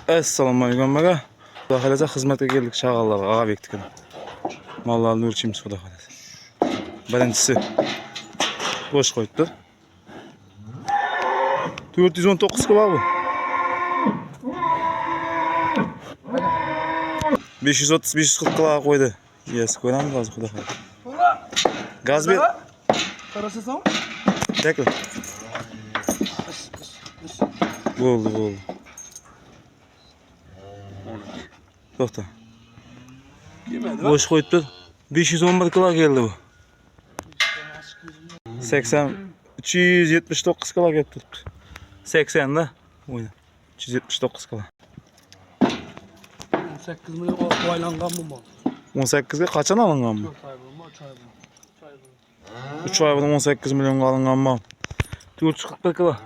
Assalomu alaykum aka. Xudo xolasa xizmatga keldik shag'allarga, ağa bektikini. Mallarni o'lchaymiz xudo xolasa. Birinchisi bosh qo'yibdi. 419 kilo bu. 530-540 kilo qo'ydi. Yes, ko'ramiz hozir xudo xolasa. Gaz ber. Qarasam? Tekrar. Bo'ldi. To'xta. Boş qo'yibdi. 511 kilo keldi bu. 379 kilo kelib turibdi. 80 da. O'yna. 379 kilo. 18 milyon aylangan mı mal? 18 ga qachon olingan bu? 3 oy burun 18 millionga olingan mal. 441 kilo.